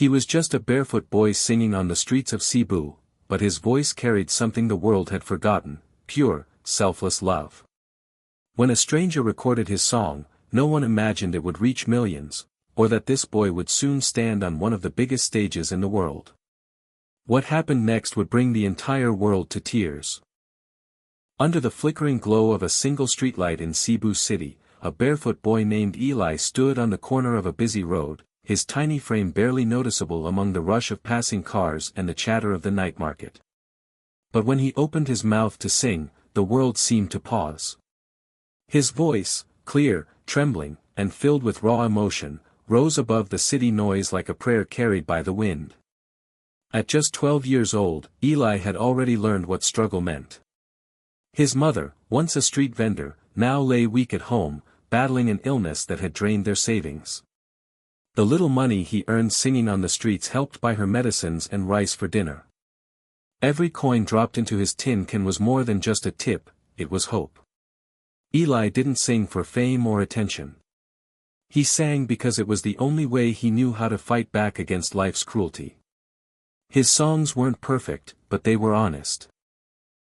He was just a barefoot boy singing on the streets of Cebu, but his voice carried something the world had forgotten: pure, selfless love. When a stranger recorded his song, no one imagined it would reach millions, or that this boy would soon stand on one of the biggest stages in the world. What happened next would bring the entire world to tears. Under the flickering glow of a single streetlight in Cebu City, a barefoot boy named Eli stood on the corner of a busy road, his tiny frame barely noticeable among the rush of passing cars and the chatter of the night market. But when he opened his mouth to sing, the world seemed to pause. His voice, clear, trembling, and filled with raw emotion, rose above the city noise like a prayer carried by the wind. At just 12 years old, Eli had already learned what struggle meant. His mother, once a street vendor, now lay weak at home, battling an illness that had drained their savings. The little money he earned singing on the streets helped buy her medicines and rice for dinner. Every coin dropped into his tin can was more than just a tip, it was hope. Eli didn't sing for fame or attention. He sang because it was the only way he knew how to fight back against life's cruelty. His songs weren't perfect, but they were honest.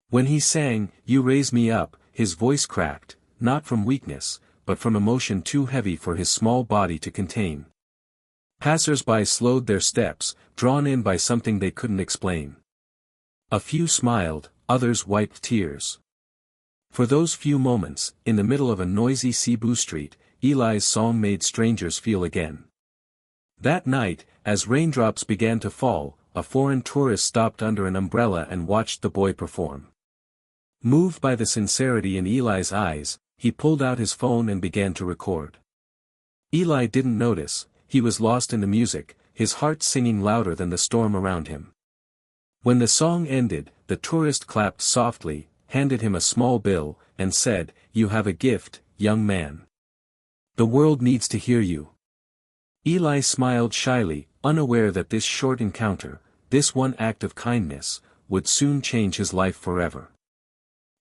When he sang, "You Raise Me Up," his voice cracked, not from weakness, but from emotion too heavy for his small body to contain. Passers-by slowed their steps, drawn in by something they couldn't explain. A few smiled, others wiped tears. For those few moments, in the middle of a noisy Cebu street, Eli's song made strangers feel again. That night, as raindrops began to fall, a foreign tourist stopped under an umbrella and watched the boy perform. Moved by the sincerity in Eli's eyes, he pulled out his phone and began to record. Eli didn't notice, he was lost in the music, his heart singing louder than the storm around him. When the song ended, the tourist clapped softly, handed him a small bill, and said, "You have a gift, young man. The world needs to hear you." Eli smiled shyly, unaware that this short encounter, this one act of kindness, would soon change his life forever.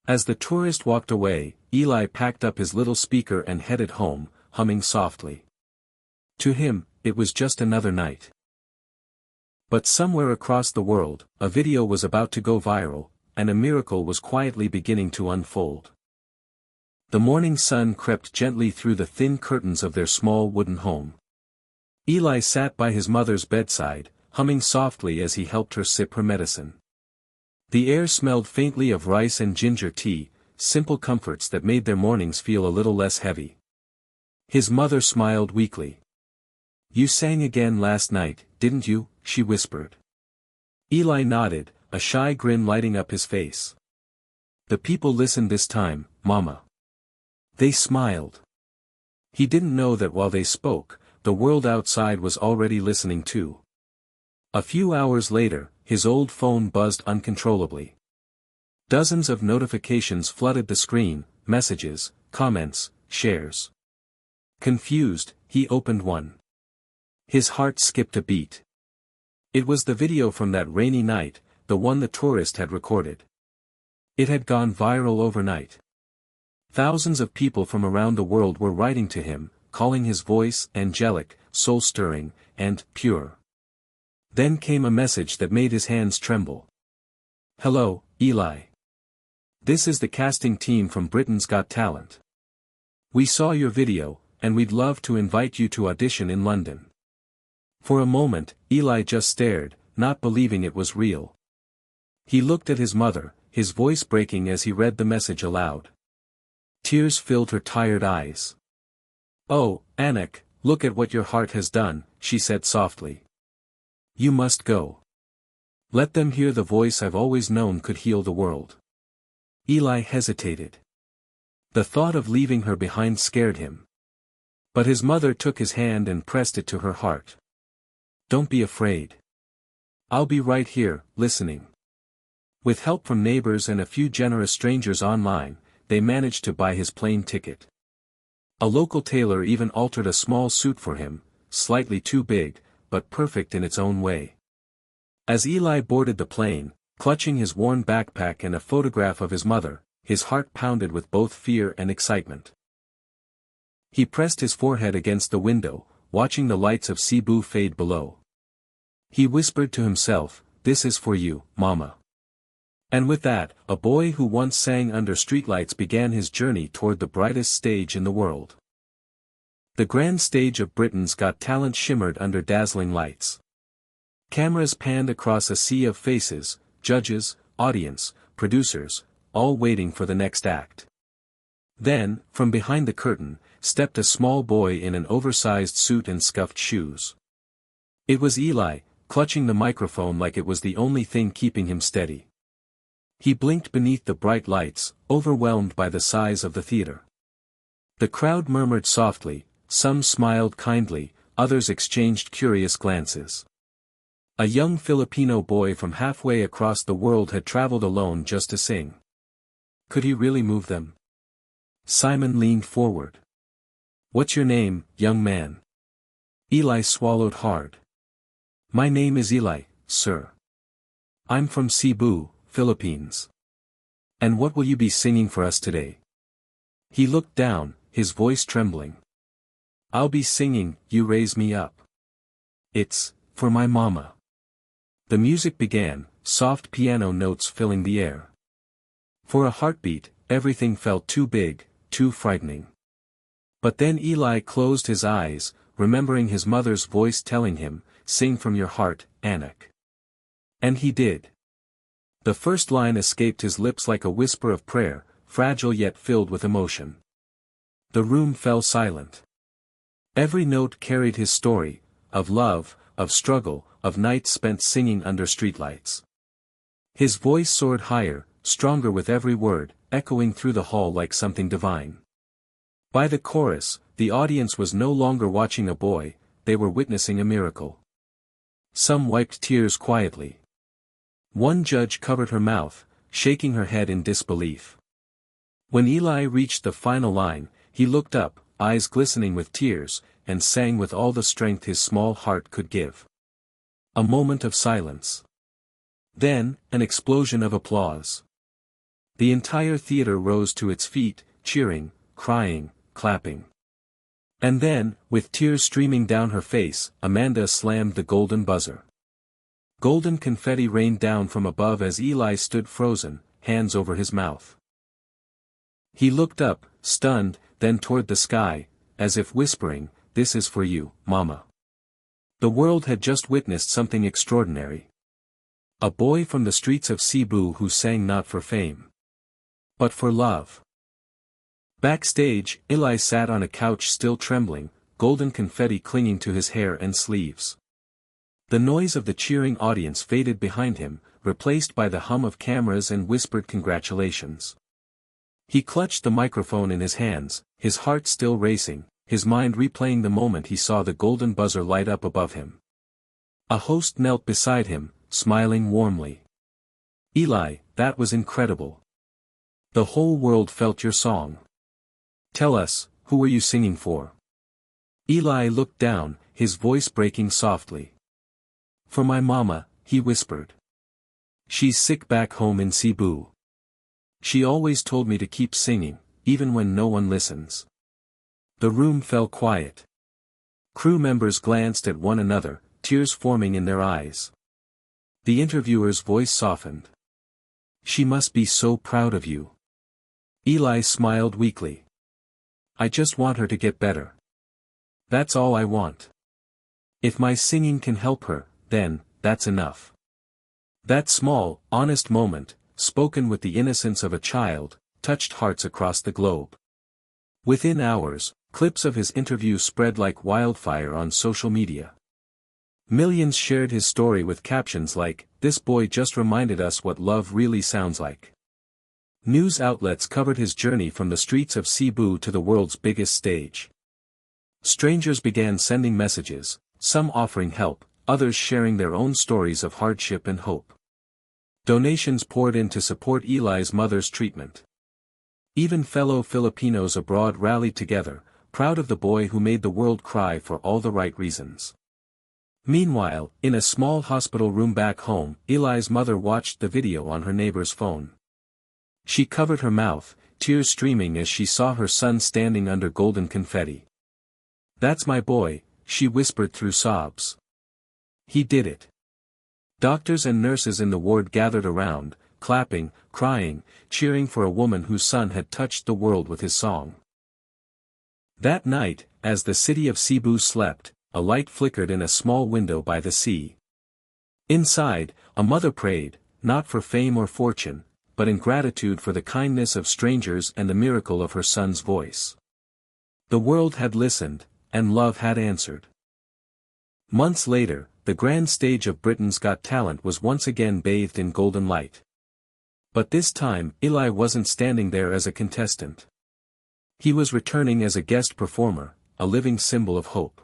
As the tourist walked away, Eli packed up his little speaker and headed home, humming softly. To him, it was just another night. But somewhere across the world, a video was about to go viral, and a miracle was quietly beginning to unfold. The morning sun crept gently through the thin curtains of their small wooden home. Eli sat by his mother's bedside, humming softly as he helped her sip her medicine. The air smelled faintly of rice and ginger tea, simple comforts that made their mornings feel a little less heavy. His mother smiled weakly. "You sang again last night, didn't you?" she whispered. Eli nodded, a shy grin lighting up his face. "The people listened this time, Mama." They smiled. He didn't know that while they spoke, the world outside was already listening too. A few hours later, his old phone buzzed uncontrollably. Dozens of notifications flooded the screen, messages, comments, shares. Confused, he opened one. His heart skipped a beat. It was the video from that rainy night, the one the tourist had recorded. It had gone viral overnight. Thousands of people from around the world were writing to him, calling his voice angelic, soul-stirring, and pure. Then came a message that made his hands tremble. "Hello, Eli. This is the casting team from Britain's Got Talent. We saw your video, and we'd love to invite you to audition in London." For a moment, Eli just stared, not believing it was real. He looked at his mother, his voice breaking as he read the message aloud. Tears filled her tired eyes. "Oh, Anik, look at what your heart has done," she said softly. "You must go. Let them hear the voice I've always known could heal the world." Eli hesitated. The thought of leaving her behind scared him. But his mother took his hand and pressed it to her heart. "Don't be afraid. I'll be right here, listening." With help from neighbors and a few generous strangers online, they managed to buy his plane ticket. A local tailor even altered a small suit for him, slightly too big, but perfect in its own way. As Eli boarded the plane, clutching his worn backpack and a photograph of his mother, his heart pounded with both fear and excitement. He pressed his forehead against the window, watching the lights of Cebu fade below. He whispered to himself, "This is for you, Mama." And with that, a boy who once sang under streetlights began his journey toward the brightest stage in the world. The grand stage of Britain's Got Talent shimmered under dazzling lights. Cameras panned across a sea of faces, judges, audience, producers, all waiting for the next act. Then, from behind the curtain, stepped a small boy in an oversized suit and scuffed shoes. It was Eli, clutching the microphone like it was the only thing keeping him steady. He blinked beneath the bright lights, overwhelmed by the size of the theater. The crowd murmured softly, some smiled kindly, others exchanged curious glances. A young Filipino boy from halfway across the world had traveled alone just to sing. Could he really move them? Simon leaned forward. "What's your name, young man?" Eli swallowed hard. "My name is Eli, sir. I'm from Cebu, Philippines. And what will you be singing for us today?" He looked down, his voice trembling. "I'll be singing, You Raise Me Up. It's for my mama." The music began, soft piano notes filling the air. For a heartbeat, everything felt too big, too frightening. But then Eli closed his eyes, remembering his mother's voice telling him, "Sing from your heart, Anak." And he did. The first line escaped his lips like a whisper of prayer, fragile yet filled with emotion. The room fell silent. Every note carried his story, of love, of struggle, of nights spent singing under streetlights. His voice soared higher, stronger with every word, echoing through the hall like something divine. By the chorus, the audience was no longer watching a boy, they were witnessing a miracle. Some wiped tears quietly. One judge covered her mouth, shaking her head in disbelief. When Eli reached the final line, he looked up, eyes glistening with tears, and sang with all the strength his small heart could give. A moment of silence. Then, an explosion of applause. The entire theater rose to its feet, cheering, crying, clapping. And then, with tears streaming down her face, Amanda slammed the golden buzzer. Golden confetti rained down from above as Eli stood frozen, hands over his mouth. He looked up, stunned, then toward the sky, as if whispering, "This is for you, Mama." The world had just witnessed something extraordinary. A boy from the streets of Cebu who sang not for fame, but for love. Backstage, Eli sat on a couch still trembling, golden confetti clinging to his hair and sleeves. The noise of the cheering audience faded behind him, replaced by the hum of cameras and whispered congratulations. He clutched the microphone in his hands, his heart still racing, his mind replaying the moment he saw the golden buzzer light up above him. A host knelt beside him, smiling warmly. "Eli, that was incredible. The whole world felt your song. Tell us, who were you singing for?" Eli looked down, his voice breaking softly. "For my mama," he whispered. "She's sick back home in Cebu. She always told me to keep singing, even when no one listens." The room fell quiet. Crew members glanced at one another, tears forming in their eyes. The interviewer's voice softened. "She must be so proud of you." Eli smiled weakly. "I just want her to get better. That's all I want. If my singing can help her, then, that's enough." That small, honest moment, spoken with the innocence of a child, touched hearts across the globe. Within hours, clips of his interview spread like wildfire on social media. Millions shared his story with captions like, "This boy just reminded us what love really sounds like." News outlets covered his journey from the streets of Cebu to the world's biggest stage. Strangers began sending messages, some offering help, others sharing their own stories of hardship and hope. Donations poured in to support Eli's mother's treatment. Even fellow Filipinos abroad rallied together, proud of the boy who made the world cry for all the right reasons. Meanwhile, in a small hospital room back home, Eli's mother watched the video on her neighbor's phone. She covered her mouth, tears streaming as she saw her son standing under golden confetti. "That's my boy," she whispered through sobs. "He did it. Doctors and nurses in the ward gathered around, clapping, crying, cheering for a woman whose son had touched the world with his song. That night, as the city of Cebu slept, a light flickered in a small window by the sea. Inside, a mother prayed, not for fame or fortune, but in gratitude for the kindness of strangers and the miracle of her son's voice. The world had listened, and love had answered. Months later, the grand stage of Britain's Got Talent was once again bathed in golden light. But this time, Eli wasn't standing there as a contestant. He was returning as a guest performer, a living symbol of hope.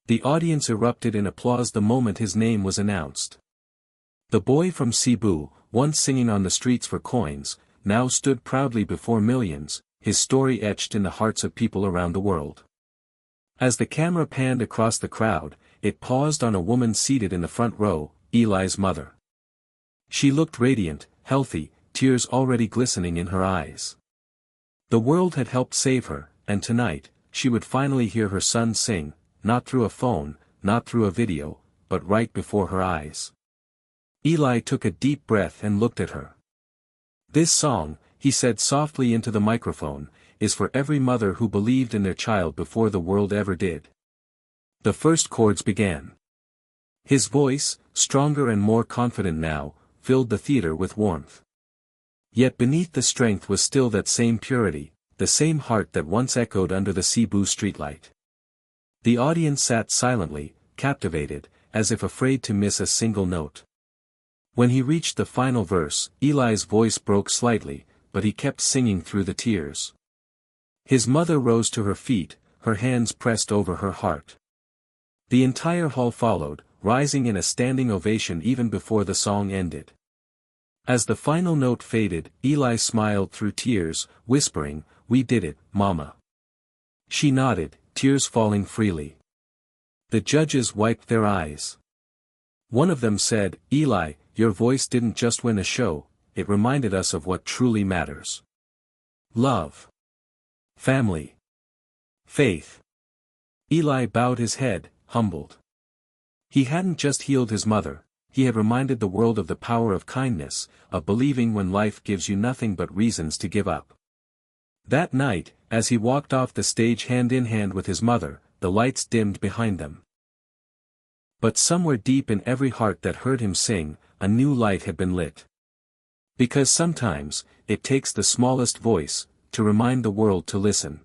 The audience erupted in applause the moment his name was announced. The boy from Cebu, once singing on the streets for coins, now stood proudly before millions, his story etched in the hearts of people around the world. As the camera panned across the crowd, it paused on a woman seated in the front row, Eli's mother. She looked radiant, healthy, tears already glistening in her eyes. The world had helped save her, and tonight, she would finally hear her son sing, not through a phone, not through a video, but right before her eyes. Eli took a deep breath and looked at her. "This song," he said softly into the microphone, "is for every mother who believed in their child before the world ever did." The first chords began. His voice, stronger and more confident now, filled the theater with warmth. Yet beneath the strength was still that same purity, the same heart that once echoed under the Cebu streetlight. The audience sat silently, captivated, as if afraid to miss a single note. When he reached the final verse, Eli's voice broke slightly, but he kept singing through the tears. His mother rose to her feet, her hands pressed over her heart. The entire hall followed, rising in a standing ovation even before the song ended. As the final note faded, Eli smiled through tears, whispering, "We did it, Mama." She nodded, tears falling freely. The judges wiped their eyes. One of them said, "Eli, your voice didn't just win a show, it reminded us of what truly matters. Love. Family. Faith." Eli bowed his head, humbled. He hadn't just healed his mother, he had reminded the world of the power of kindness, of believing when life gives you nothing but reasons to give up. That night, as he walked off the stage hand in hand with his mother, the lights dimmed behind them. But somewhere deep in every heart that heard him sing, a new light had been lit. Because sometimes, it takes the smallest voice, to remind the world to listen.